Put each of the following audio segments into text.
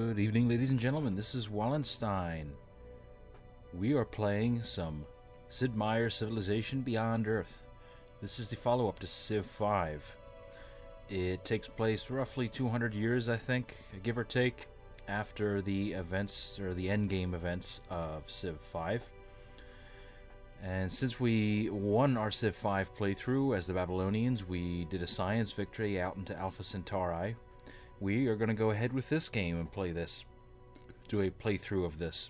Good evening, ladies and gentlemen. This is Wallenstein. We are playing some Sid Meier's Civilization Beyond Earth. This is the follow-up to Civ 5. It takes place roughly 200 years, I think, give or take, after the events, or the endgame events of Civ 5. And since we won our Civ 5 playthrough as the Babylonians, we did a science victory out into Alpha Centauri. We are going to go ahead with this game and play this. Do a playthrough of this.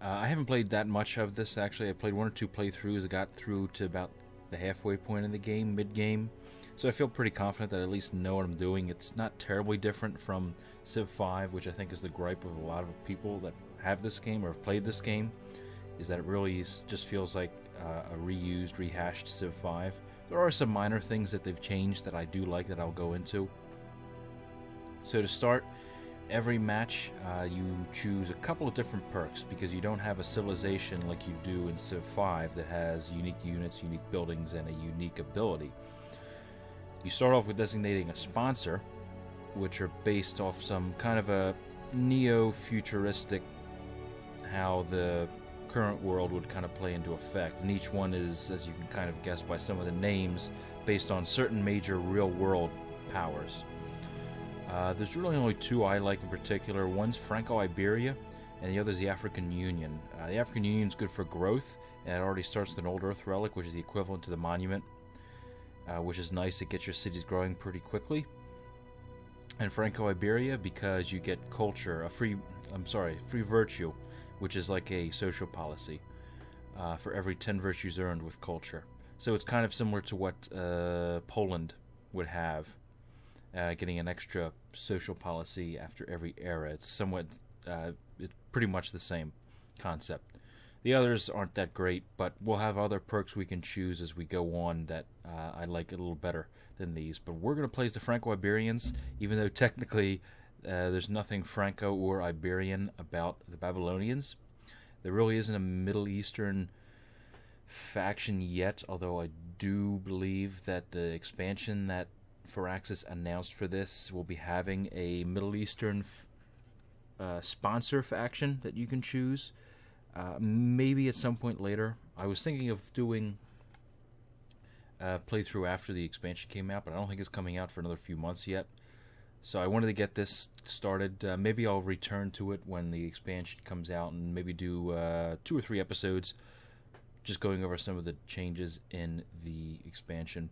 I haven't played that much of this, actually. I played one or two playthroughs. I got through to about the halfway point in the game, mid-game. So I feel pretty confident that I at least know what I'm doing. It's not terribly different from Civ 5, which I think is the gripe of a lot of people that have this game or have played this game, is that it really just feels like a reused, rehashed Civ 5. There are some minor things that they've changed that I do like that I'll go into. So to start, every match you choose a couple of different perks because you don't have a civilization like you do in Civ 5 that has unique units, unique buildings, and a unique ability. You start off with designating a sponsor, which are based off some kind of a neo-futuristic, how the current world would kind of play into effect. And each one is, as you can kind of guess by some of the names, based on certain major real-world powers. There's really only two I like in particular. One's Franco-Iberia, and the other's the African Union. The African Union's good for growth, and it already starts with an Old Earth relic, which is the equivalent to the monument, which is nice. It gets your cities growing pretty quickly. And Franco-Iberia, because you get culture, free virtue, which is like a social policy for every 10 virtues earned with culture. So it's kind of similar to what Poland would have. Getting an extra social policy after every era. It's pretty much the same concept. The others aren't that great, but we'll have other perks we can choose as we go on that I like a little better than these. But we're going to play as the Franco-Iberians, even though technically there's nothing Franco or Iberian about the Babylonians. There really isn't a Middle Eastern faction yet, although I do believe that the expansion that Firaxis announced for this will be having a Middle Eastern sponsor faction that you can choose. Maybe at some point later. I was thinking of doing a playthrough after the expansion came out, but I don't think it's coming out for another few months yet. So I wanted to get this started. Maybe I'll return to it when the expansion comes out and maybe do 2 or 3 episodes just going over some of the changes in the expansion.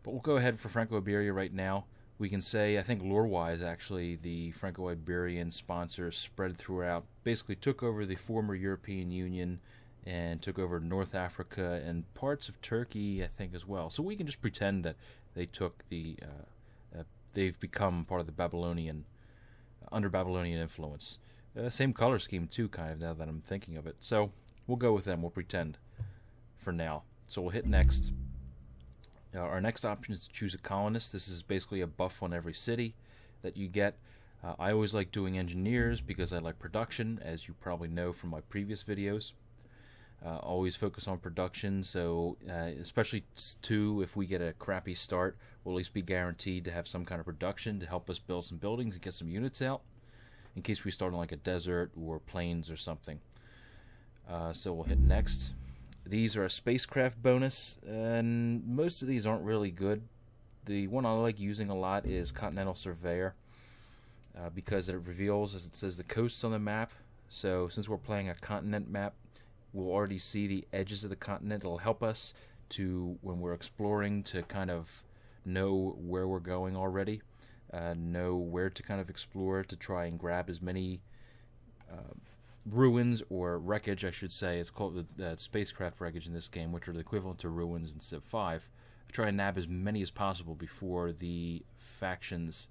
But we'll go ahead for Franco-Iberia right now. We can say, I think lore-wise, actually, the Franco-Iberian sponsors spread throughout, basically took over the former European Union and took over North Africa and parts of Turkey, I think, as well. So we can just pretend that they took they've become part of the Babylonian, under Babylonian influence. Same color scheme, too, kind of, now that I'm thinking of it. So we'll go with them. We'll pretend for now. So we'll hit next. Our next option is to choose a colonist. This is basically a buff on every city that you get. I always like doing engineers because I like production, as you probably know from my previous videos. Always focus on production, so especially too, if we get a crappy start, we'll at least be guaranteed to have some kind of production to help us build some buildings and get some units out in case we start on like a desert or plains or something. So we'll hit next. These are a spacecraft bonus, and most of these aren't really good. The one I like using a lot is Continental Surveyor, because it reveals, as it says, the coasts on the map. So since we're playing a continent map, we'll already see the edges of the continent. It'll help us to, when we're exploring, to kind of know where we're going already, know where to kind of explore to try and grab as many ruins or wreckage, I should say. It's called the spacecraft wreckage in this game, which are the equivalent to ruins in Civ 5. I try and nab as many as possible before the factions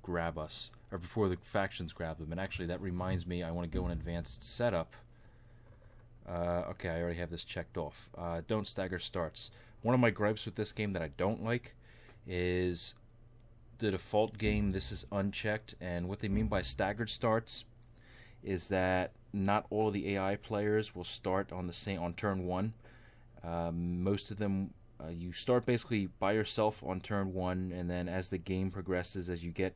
grab us, or before the factions grab them. And actually, that reminds me, I want to go in advanced setup. Okay, I already have this checked off. Don't stagger starts. One of my gripes with this game that I don't like is the default game, this is unchecked, and what they mean by staggered starts is that not all of the AI players will start on the same on turn 1. Most of them You start basically by yourself on turn 1, and then as the game progresses, as you get,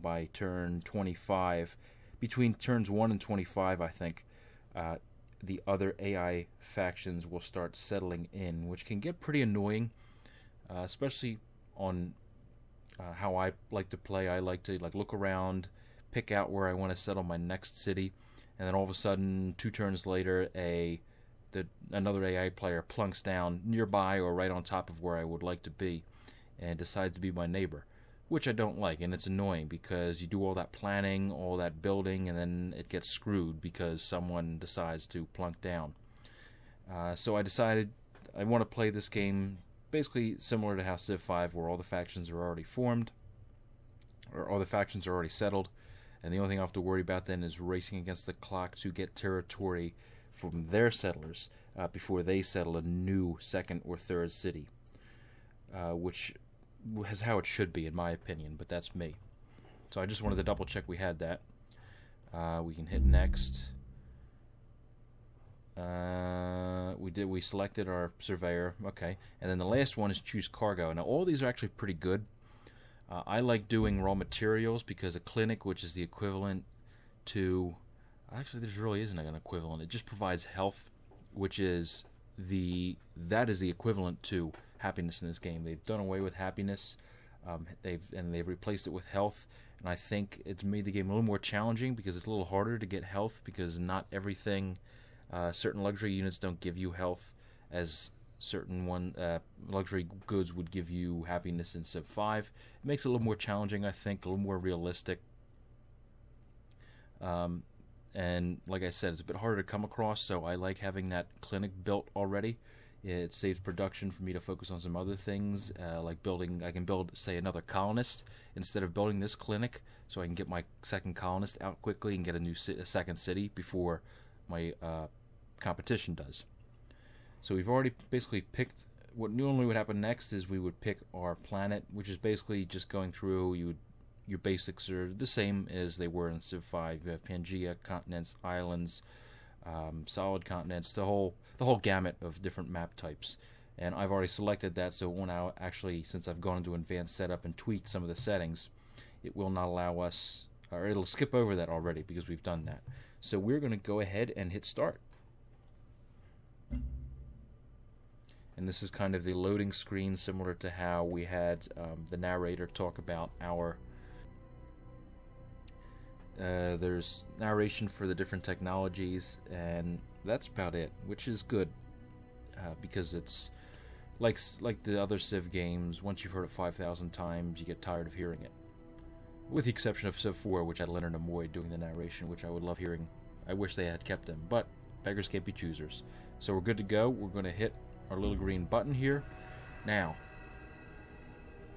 by turn 25, between turns 1 and 25, I think, the other AI factions will start settling in, which can get pretty annoying, especially on how I like to play. I like to look around, pick out where I want to settle my next city, and then all of a sudden, 2 turns later, another AI player plunks down nearby or right on top of where I would like to be and decides to be my neighbor, which I don't like, and it's annoying because you do all that planning, all that building, and then it gets screwed because someone decides to plunk down. So I decided I want to play this game basically similar to how Civ 5, where all the factions are already formed, or all the factions are already settled, and the only thing I have to worry about then is racing against the clock to get territory from their settlers before they settle a new second or third city, which is how it should be in my opinion, but that's me. So I just wanted to double check we had that. We can hit next. We selected our surveyor, okay, and then the last one is choose cargo. Now all these are actually pretty good. I like doing raw materials because a clinic, which is the equivalent to, actually there really isn't an equivalent, it just provides health, which is that is the equivalent to happiness in this game. They've done away with happiness, they've replaced it with health, and I think it's made the game a little more challenging because it's a little harder to get health, because not everything, certain luxury units don't give you health as certain luxury goods would give you happiness in Civ 5. It makes it a little more challenging, I think, a little more realistic. And like I said, it's a bit harder to come across, so I like having that clinic built already. It saves production for me to focus on some other things, like building. I can build, say, another colonist instead of building this clinic, so I can get my second colonist out quickly and get a second city before my competition does. So we've already basically picked. What normally would happen next is we would pick our planet, which is basically just going through. Your basics are the same as they were in Civ 5. You have Pangea, continents, islands, solid continents, the whole gamut of different map types. And I've already selected that, so it will now actually, since I've gone into advanced setup and tweaked some of the settings, it will not allow us, or it'll skip over that already because we've done that. So we're going to go ahead and hit start. And this is kind of the loading screen, similar to how we had the narrator talk about our... there's narration for the different technologies, and that's about it, which is good, because it's like the other Civ games. Once you've heard it 5,000 times, you get tired of hearing it. With the exception of Civ 4, which had Leonard Nimoy doing the narration, which I would love hearing. I wish they had kept him, but beggars can't be choosers. So we're good to go. We're going to hit our little green button here. Now,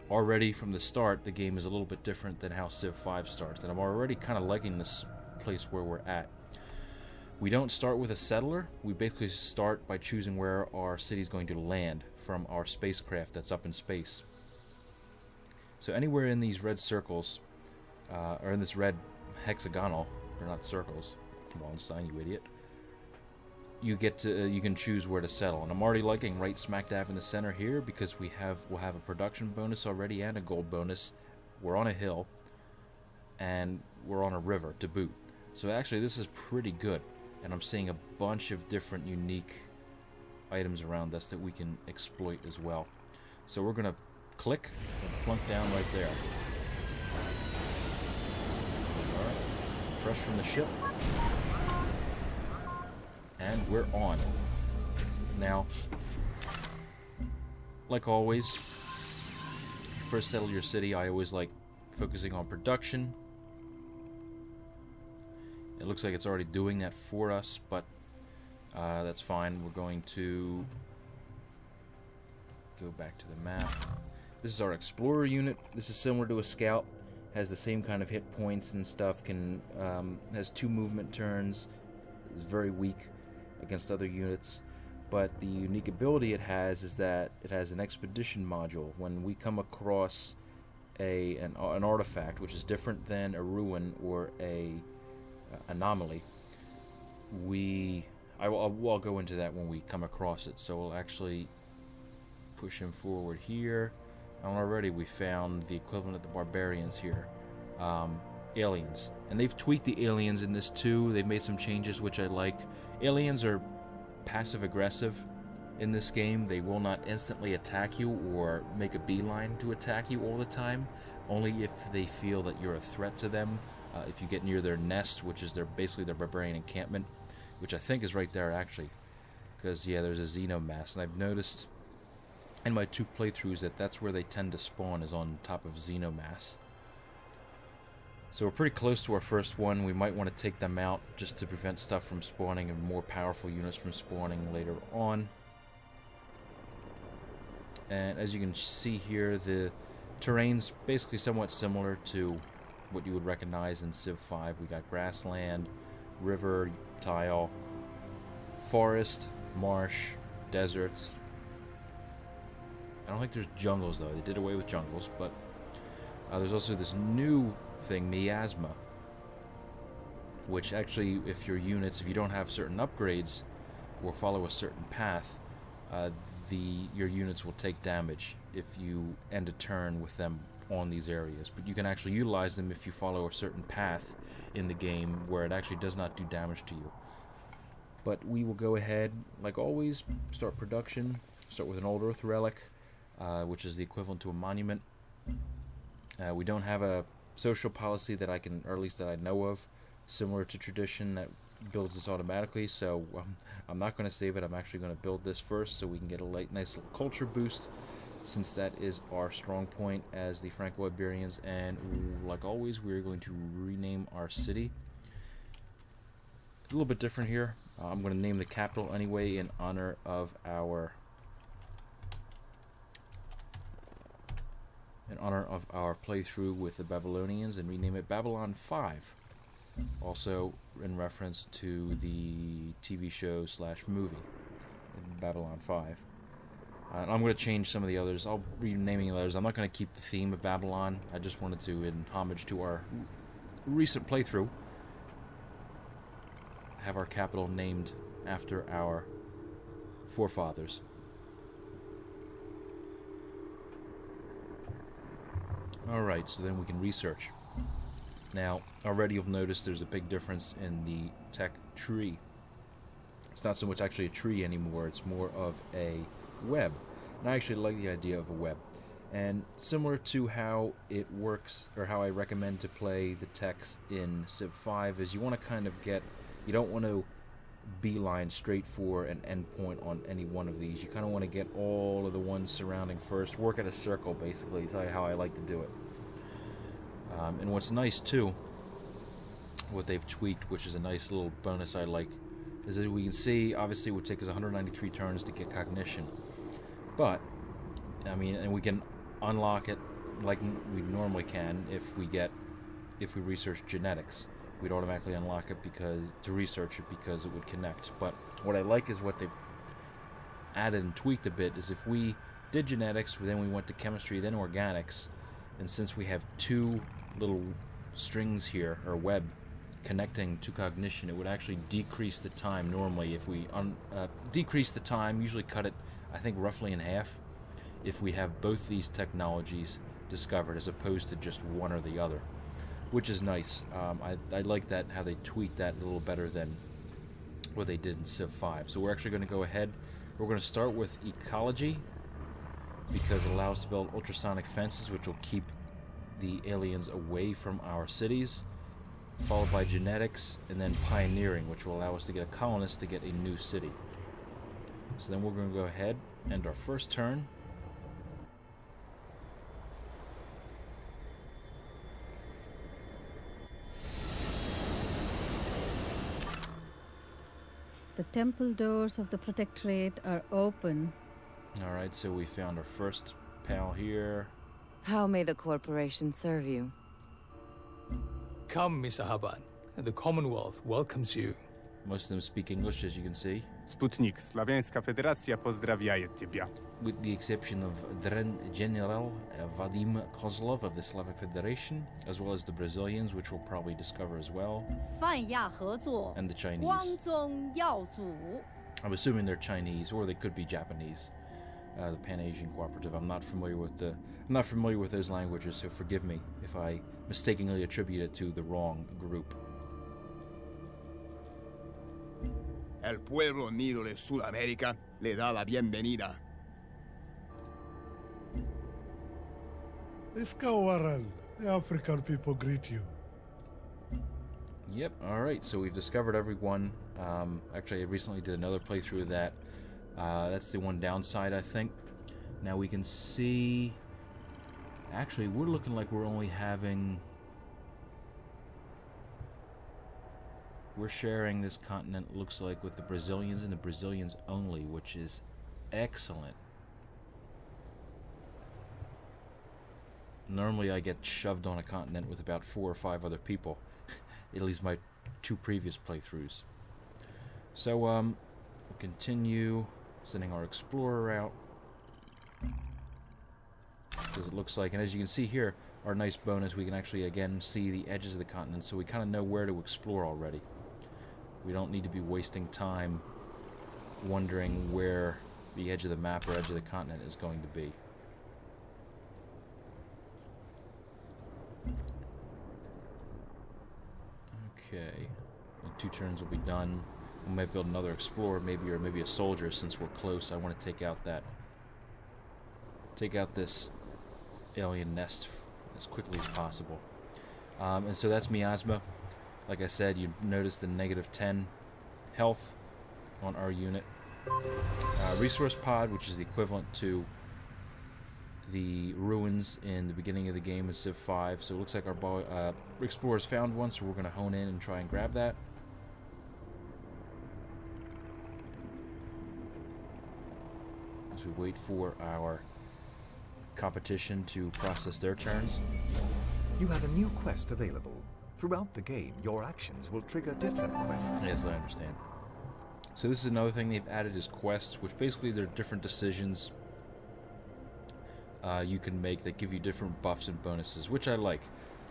already from the start, the game is a little bit different than how Civ 5 starts, and I'm already kind of liking this place where we're at. We don't start with a settler. We basically start by choosing where our city is going to land from our spacecraft that's up in space. So anywhere in these red circles, or in this red hexagonal, or not circles, wrong sign, you idiot, you can choose where to settle. And I'm already liking right smack dab in the center here, because we'll have a production bonus already and a gold bonus. We're on a hill, and we're on a river to boot. So actually this is pretty good, and I'm seeing a bunch of different unique items around us that we can exploit as well. So we're gonna click and plunk down right there. Alright, fresh from the ship. And we're on. Now, like always, you first settle your city. I always like focusing on production. It looks like it's already doing that for us, but that's fine. We're going to go back to the map. This is our explorer unit. This is similar to a scout. Has the same kind of hit points and stuff. Has 2 movement turns. Is very weak against other units, but the unique ability it has is that it has an expedition module. When we come across an artifact, which is different than a ruin or a anomaly, I'll go into that when we come across it. So we'll actually pushing forward here. And already we found the equivalent of the barbarians here. Aliens. And they've tweaked the aliens in this too. They've made some changes which I like. Aliens are passive-aggressive in this game. They will not instantly attack you or make a beeline to attack you all the time. Only if they feel that you're a threat to them. If you get near their nest, which is basically their barbarian encampment, which I think is right there actually. Because, yeah, there's a xenomass. And I've noticed in my 2 playthroughs that that's where they tend to spawn, is on top of xenomass. So we're pretty close to our first one. We might want to take them out just to prevent stuff from spawning and more powerful units from spawning later on. And as you can see here, the terrain's basically somewhat similar to what you would recognize in Civ 5. We got grassland, river, tile, forest, marsh, deserts. I don't think there's jungles though. They did away with jungles, but there's also this new thing, miasma, which actually, if your don't have certain upgrades or follow a certain path, your units will take damage if you end a turn with them on these areas. But you can actually utilize them if you follow a certain path in the game where it actually does not do damage to you. But we will go ahead, like always, start production. Start with an old earth relic, which is the equivalent to a monument. We don't have a social policy that I can, or at least that I know of, similar to tradition that builds this automatically, so I'm not going to save it. I'm actually going to build this first so we can get a nice little culture boost, since that is our strong point as the Franco-Iberians. And like always, we're going to rename our city. A little bit different here. I'm going to name the capital anyway in honor of our playthrough with the Babylonians, and rename it Babylon 5. Also in reference to the TV show / movie, Babylon 5. And I'm going to change some of the others. I'll be renaming the others. I'm not going to keep the theme of Babylon. I just wanted to, in homage to our recent playthrough, have our capital named after our forefathers. Alright, so then we can research. Now, already you'll notice there's a big difference in the tech tree. It's not so much actually a tree anymore, it's more of a web. And I actually like the idea of a web. And similar to how it works, or how I recommend to play the techs in Civ 5, is you want to kind of you don't want to beeline straight for an endpoint on any one of these. You kind of want to get all of the ones surrounding first. Work at a circle, basically, is how I like to do it. And what's nice, too, what they've tweaked, which is a nice little bonus I like, is that we can see, obviously it would take us 193 turns to get cognition. But, I mean, and we can unlock it like we normally can if we research genetics. We'd automatically unlock it to research it because it would connect. But what I like is what they've added and tweaked a bit is if we did genetics, then we went to chemistry, then organics, and since we have 2 little strings here, or web, connecting to cognition, it would actually decrease the time normally. If we decrease the time, usually cut it, I think, roughly in half, if we have both these technologies discovered as opposed to just one or the other. Which is nice. I like that, how they tweaked that a little better than what they did in Civ 5. So we're actually going to go ahead. We're going to start with ecology, because it allows us to build ultrasonic fences, which will keep the aliens away from our cities, followed by genetics, and then pioneering, which will allow us to get a colonist to get a new city. So then we're going to go ahead, end our first turn. The temple doors of the Protectorate are open. Alright, so we found our first pal here. How may the corporation serve you? Come, Miss Ahaban. The Commonwealth welcomes you. Most of them speak English, as you can see. Sputnik, Slawiańska Federacja pozdrawiaje Ciebie. With the exception of Dren General Vadim Kozlov of the Slavic Federation, as well as the Brazilians, which we'll probably discover as well, and the Chinese. I'm assuming they're Chinese, or they could be Japanese. the Pan-Asian Cooperative. I'm not familiar with those languages, so forgive me if I mistakenly attribute it to the wrong group. El pueblo unido de Sudamérica le da la bienvenida. Iskawaran, the African people greet you. Yep, alright, so we've discovered everyone. Actually, I recently did another playthrough of that. That's the one downside, I think. Now we can see... Actually, we're looking like we're only having... We're sharing this continent, looks like, with the Brazilians and the Brazilians only, which is excellent. Normally I get shoved on a continent with about 4 or 5 other people. At least my 2 previous playthroughs. So, we'll continue sending our explorer out. Because it looks like, and as you can see here, our nice bonus, we can actually again see the edges of the continent, so we kind of know where to explore already. We don't need to be wasting time wondering where the edge of the map or edge of the continent is going to be. Okay, in 2 turns will be done. We might build another explorer, maybe, or maybe a soldier, since we're close. I want to take out this alien nest as quickly as possible. And so that's Miasma. Like I said, you notice the -10 health on our unit. Resource pod, which is the equivalent to the ruins in the beginning of the game in Civ 5. So it looks like our explorers found one, so we're going to hone in and try and grab that. As we wait for our competition to process their turns. You have a new quest available. Throughout the game, your actions will trigger different quests. Yes, I understand. So this is another thing they've added is quests, which basically they're different decisions you can make that give you different buffs and bonuses, which I like.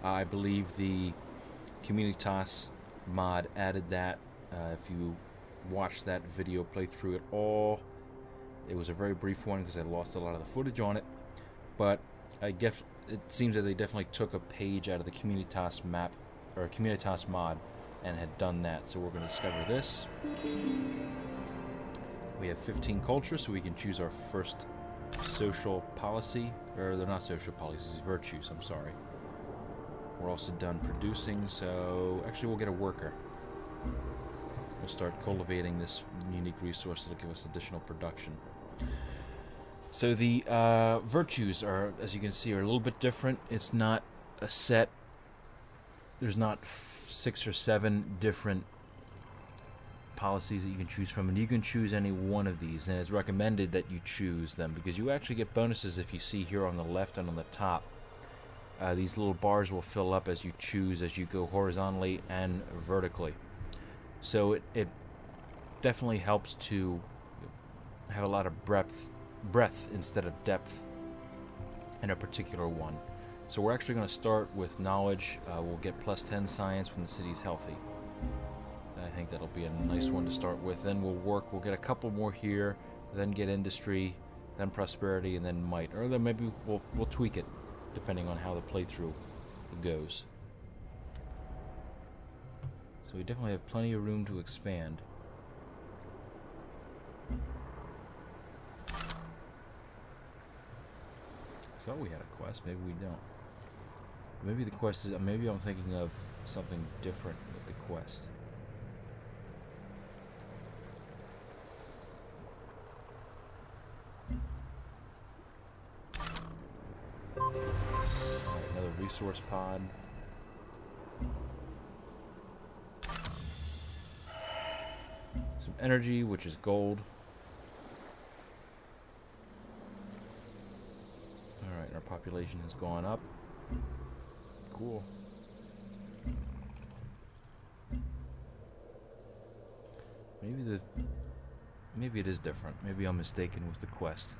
I believe the Communitas mod added that. If you watch that video playthrough at all, it was a very brief one because I lost a lot of the footage on it, but I guess it seems that they definitely took a page out of the Communitas map, or Communitas mod, and had done that. So we're going to discover this. We have 15 culture, so we can choose our first social policy, or they're not social policies, virtues, I'm sorry. We're also done producing, so actually we'll get a worker. We'll start cultivating this unique resource that'll give us additional production. So the virtues are, as you can see, are a little bit different. It's not a set. There's not 6 or 7 different policies that you can choose from, and you can choose any one of these, and it's recommended that you choose them because you actually get bonuses. If you see here on the left and on the top, these little bars will fill up as you choose, as you go horizontally and vertically. So it definitely helps to have a lot of breadth instead of depth in a particular one. So we're actually going to start with knowledge. We'll get +10 science when the city's healthy. I think that'll be a nice one to start with. Then we'll get a couple more here, then get industry, then prosperity, and then might. Or then maybe we'll tweak it depending on how the playthrough goes. So we definitely have plenty of room to expand. I thought we had a quest, maybe we don't. Maybe the quest is, maybe I'm thinking of something different with the quest. Alright, another resource pod. Some energy, which is gold. Alright, our population has gone up. Cool. Maybe it is different. Maybe I'm mistaken with the quest.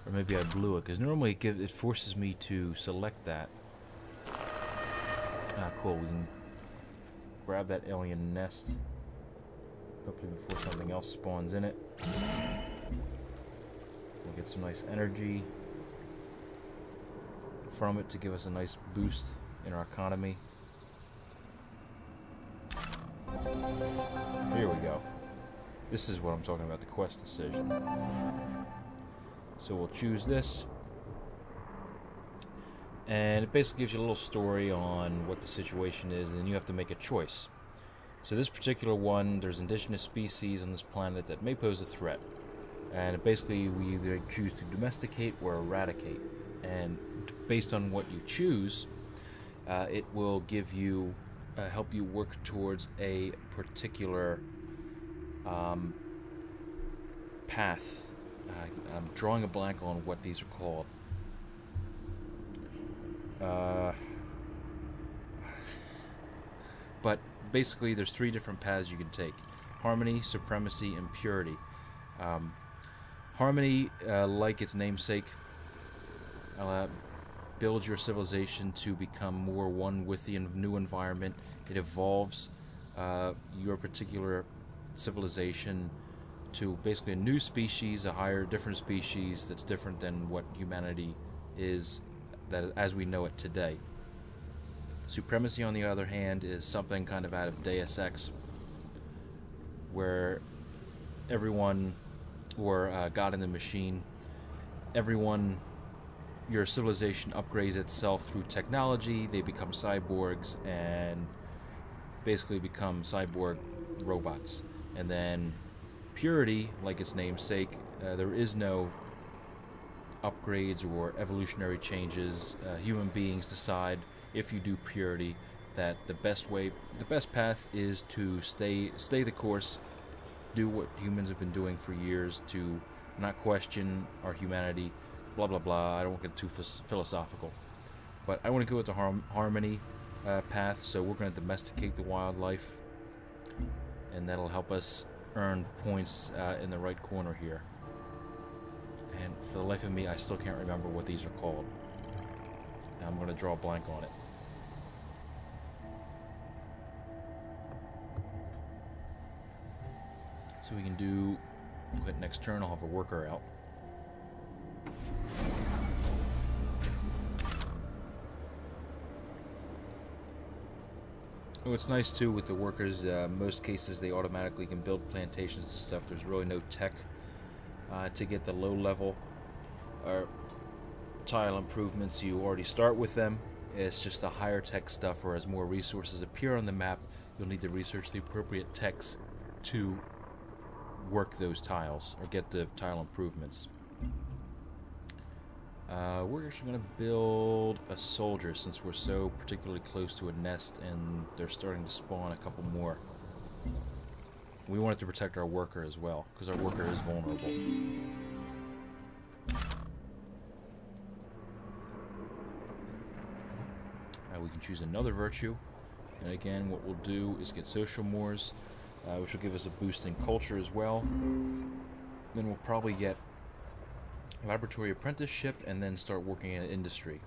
Or maybe I blew it, because normally it forces me to select that. Ah, cool. grab that alien nest. Hopefully before something else spawns in it. We'll get some nice energy from it to give us a nice boost in our economy. Here we go. This is what I'm talking about, the quest decision. So we'll choose this. And it basically gives you a little story on what the situation is, and then you have to make a choice. So this particular one, there's indigenous species on this planet that may pose a threat. And basically we either choose to domesticate or eradicate. And based on what you choose, it will give you, help you work towards a particular path. I'm drawing a blank on what these are called. But basically there's 3 different paths you can take: harmony, supremacy, and purity. Harmony, like its namesake, builds your civilization to become more one with the new environment. It evolves your particular civilization to basically a new species, a higher, different species that's different than what humanity is, that as we know it today. Supremacy, on the other hand, is something kind of out of Deus Ex, where everyone, or God in the Machine, everyone, your civilization upgrades itself through technology. They become cyborgs and basically become cyborg robots. And then purity, like its namesake, there is no upgrades or evolutionary changes. Human beings decide, if you do purity, that the best path is to stay the course, do what humans have been doing for years, to not question our humanity, blah blah blah. I don't want to get too philosophical, but I want to go with the harmony path. So we're going to domesticate the wildlife, and that'll help us earn points in the right corner here. And for the life of me, I still can't remember what these are called. I'm going to draw a blank on it. So we can do, we'll hit next turn, I'll have a worker out. Oh, it's nice too with the workers, most cases they automatically can build plantations and stuff. There's really no tech to get the low level tile improvements. You already start with them. It's just the higher tech stuff, or as more resources appear on the map, you'll need to research the appropriate techs to work those tiles or get the tile improvements. We're actually going to build a soldier since we're so particularly close to a nest and they're starting to spawn a couple more. We wanted to protect our worker as well, because our worker is vulnerable. We can choose another virtue, and again what we'll do is get social mores, which will give us a boost in culture as well. Then we'll probably get laboratory apprenticeship and then start working in industry.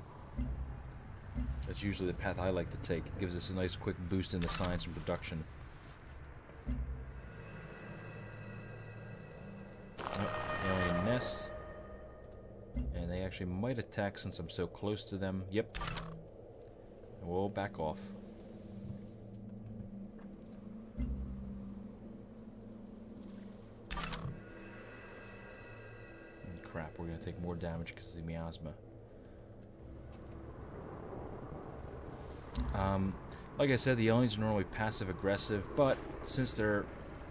That's usually the path I like to take. It gives us a nice quick boost in the science and production. Alien nest. And they actually might attack since I'm so close to them. Yep. And we'll back off. Crap, we're going to take more damage because of the miasma. Like I said, the aliens are normally passive-aggressive, but since they're,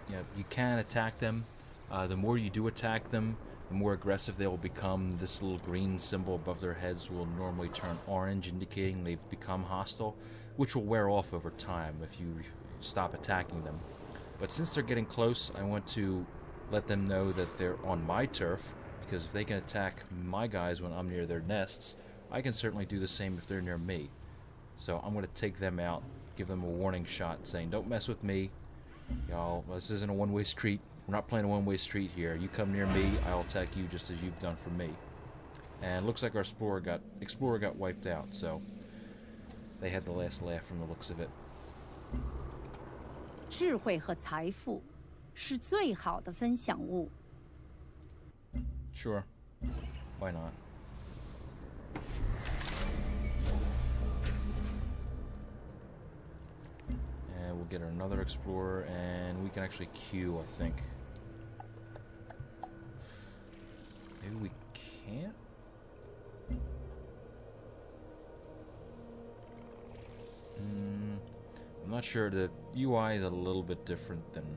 you can attack them. The more you do attack them, the more aggressive they will become. This little green symbol above their heads will normally turn orange, indicating they've become hostile, which will wear off over time if you stop attacking them. But since they're getting close, I want to let them know that they're on my turf, because if they can attack my guys when I'm near their nests, I can certainly do the same if they're near me. So I'm going to take them out, give them a warning shot saying, don't mess with me. Y'all, this isn't a one-way street. We're not playing a one-way street here. You come near me, I'll attack you just as you've done for me. And it looks like our explorer got wiped out, so they had the last laugh from the looks of it. 智慧和财富是最好的分享物。 Sure. Why not? And we'll get another explorer, and we can actually queue, I think. Maybe we can't? I'm not sure. The UI is a little bit different than...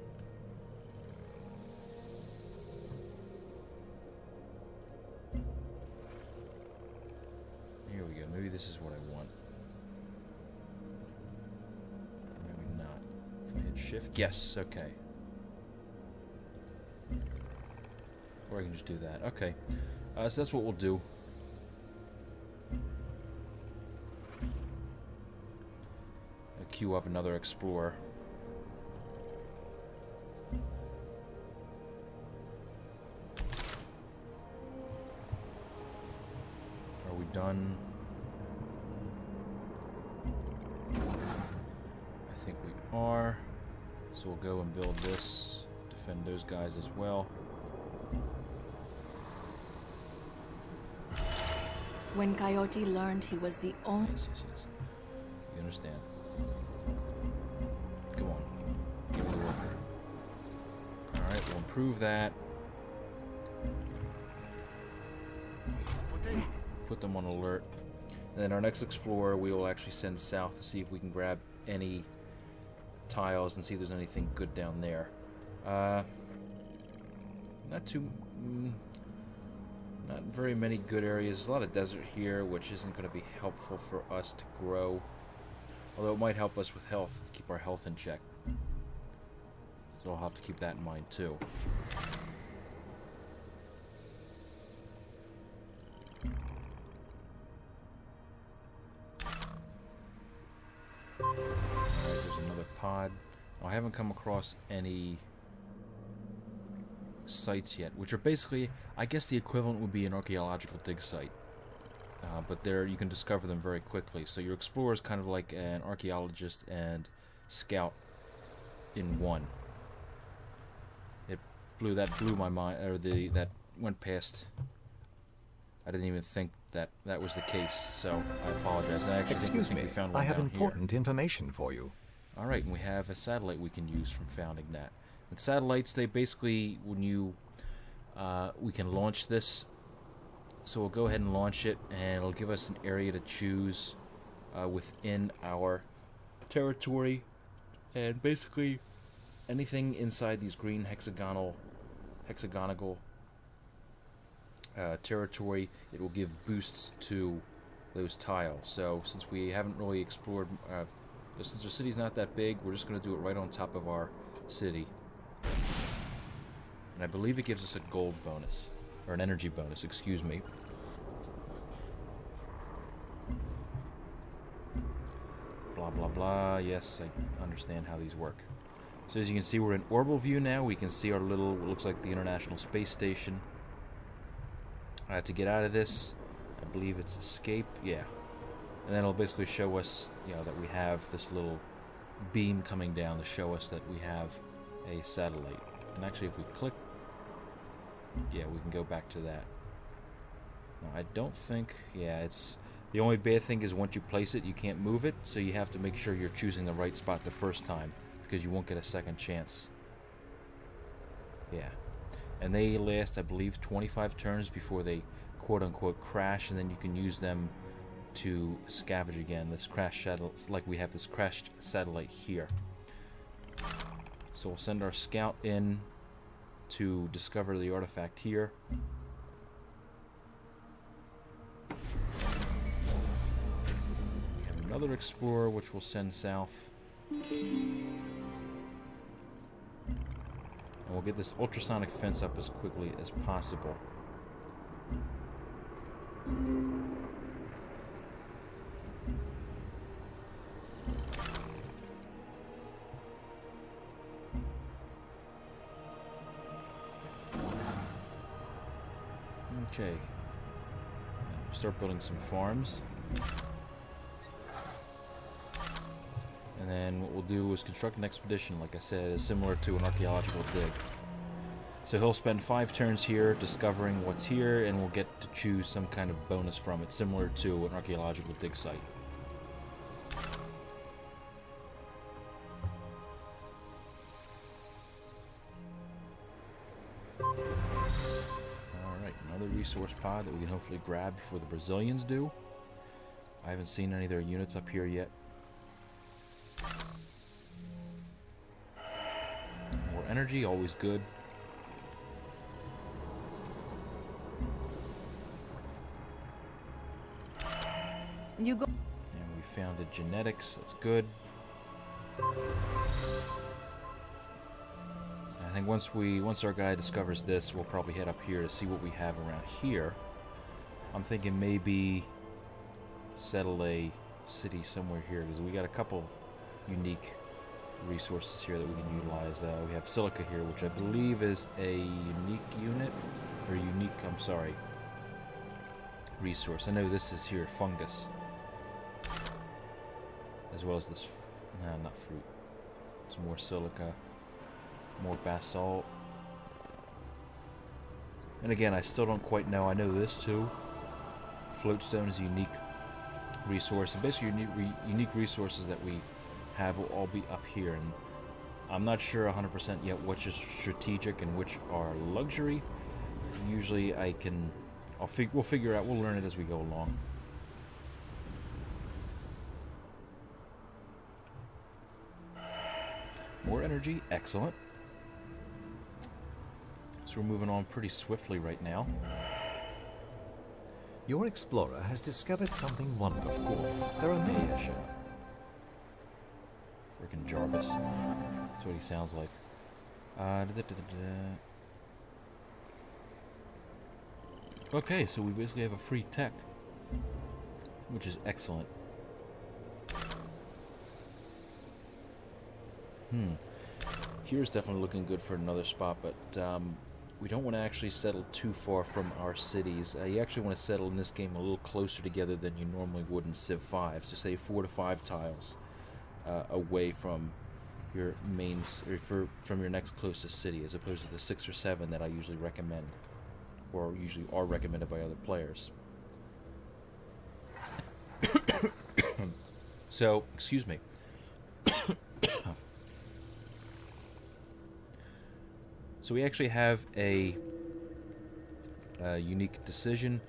Here we go. Maybe this is what I want. Maybe not. If I hit shift? Yes, okay. Or I can just do that. Okay. So that's what we'll do. I'll queue up another explorer. Are we done? I think we are. So we'll go and build this. Defend those guys as well. When Coyote learned he was the only... Yes. You understand. Come on. Give me the worker. Alright, we'll improve that. Put them on alert. And then our next explorer we will actually send south to see if we can grab any tiles and see if there's anything good down there. Not very many good areas. There's a lot of desert here, which isn't going to be helpful for us to grow. Although it might help us with health, to keep our health in check. So I'll have to keep that in mind too. Alright, there's another pod. I haven't come across any sites yet, which are basically, I guess the equivalent would be an archaeological dig site. But there you can discover them very quickly. So your explorer is kind of like an archaeologist and scout in one. That blew my mind, or that went past. I didn't even think that was the case, so I apologize. I actually Excuse think me, we found one I have down important here. information for you. All right, and we have a satellite we can use from founding that. And satellites, they basically, when you, we can launch this. So we'll go ahead and launch it, and it'll give us an area to choose within our territory. And basically, anything inside these green hexagonal territory, it will give boosts to those tiles. So since we haven't really explored, since our city's not that big, we're just going to do it right on top of our city. And I believe it gives us a gold bonus. Or an energy bonus, excuse me. Blah, blah, blah. Yes, I understand how these work. So as you can see, we're in orbital view now. We can see our little, what looks like the International Space Station. To get out of this, I believe it's escape. Yeah. And then it'll basically show us, that we have this little beam coming down to show us that we have a satellite. And actually, if we click, yeah, we can go back to that. No, I don't think, it's, the only bad thing is once you place it, you can't move it, so you have to make sure you're choosing the right spot the first time, because you won't get a second chance. Yeah. And they last, I believe, 25 turns before they quote-unquote crash, and then you can use them to scavenge again. This crash satellite, like we have this crashed satellite here. So we'll send our scout in to discover the artifact here. We have another explorer which we'll send south. And we'll get this ultrasonic fence up as quickly as possible. Okay. Start building some farms. And And then what we'll do is construct an expedition, like I said, similar to an archaeological dig. So he'll spend 5 turns here discovering what's here, and we'll get to choose some kind of bonus from it, similar to an archaeological dig site. Alright, another resource pod that we can hopefully grab before the Brazilians do. I haven't seen any of their units up here yet. More energy, always good. You go. And we founded genetics, that's good. I think once our guy discovers this, we'll probably head up here to see what we have around here. I'm thinking maybe settle a city somewhere here, because we got a couple unique resources here that we can utilize. We have silica here, which I believe is a unique unit, or resource. I know this is here, fungus. As well as this, not fruit. Some more silica, more basalt. And again, I still don't quite know. I know this too. Floatstone is a unique resource, and basically unique resources that we have will all be up here. And I'm not sure 100% yet which is strategic and which are luxury. Usually, we'll figure out. We'll learn it as we go along. More energy, excellent. So we're moving on pretty swiftly right now. Your explorer has discovered something wonderful. There are many. Yeah, shut up. Freaking Jarvis. That's what he sounds like. Okay, so we basically have a free tech, which is excellent. Here's definitely looking good for another spot, but we don't want to actually settle too far from our cities. You actually want to settle in this game a little closer together than you normally would in Civ 5. So say 4 to 5 tiles away from your from your next closest city, as opposed to the 6 or 7 that I usually recommend, or usually are recommended by other players. So, excuse me. So we actually have a unique decision.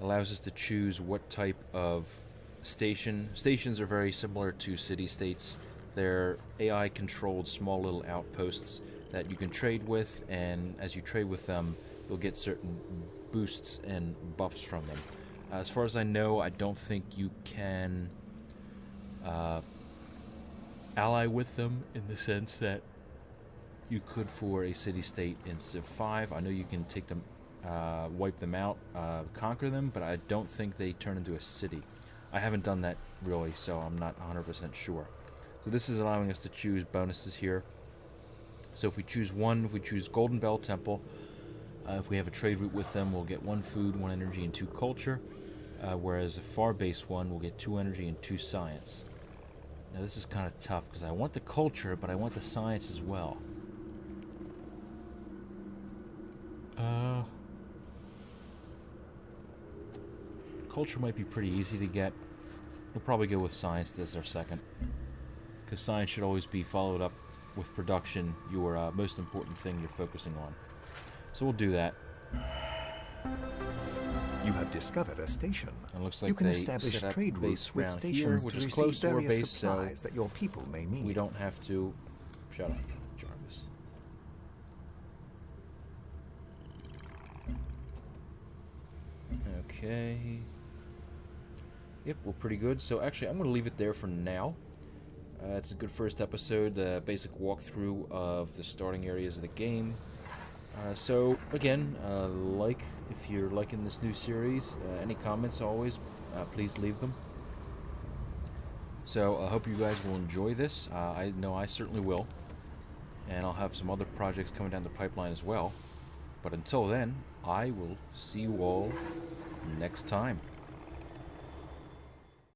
Allows us to choose what type of station. Stations are very similar to city-states. They're AI-controlled small little outposts that you can trade with, and as you trade with them, you'll get certain boosts and buffs from them. As far as I know, I don't think you can ally with them in the sense that you could for a city-state in Civ 5. I know you can take them, wipe them out, conquer them, but I don't think they turn into a city. I haven't done that really, so I'm not 100% sure. So this is allowing us to choose bonuses here. So if we choose Golden Bell Temple, if we have a trade route with them, we'll get 1 food, 1 energy, and 2 culture. Whereas a far base one will get 2 energy and 2 science. Now this is kind of tough because I want the culture, but I want the science as well. Culture might be pretty easy to get. We'll probably go with science as our second, because science should always be followed up with production, your most important thing you're focusing on. So we'll do that. You have discovered a station. It looks like you can they establish set up trade routes with around here, stations which to is receive close to our various base, supplies so that your people may need. we don't have to. Shut up, Jarvis. Okay. Yep, we're pretty good. So actually, I'm going to leave it there for now. It's a good first episode, basic walkthrough of the starting areas of the game. So again, if you're liking this new series. Any comments, always, please leave them. So I hope you guys will enjoy this. I know I certainly will. And I'll have some other projects coming down the pipeline as well. But until then, I will see you all next time.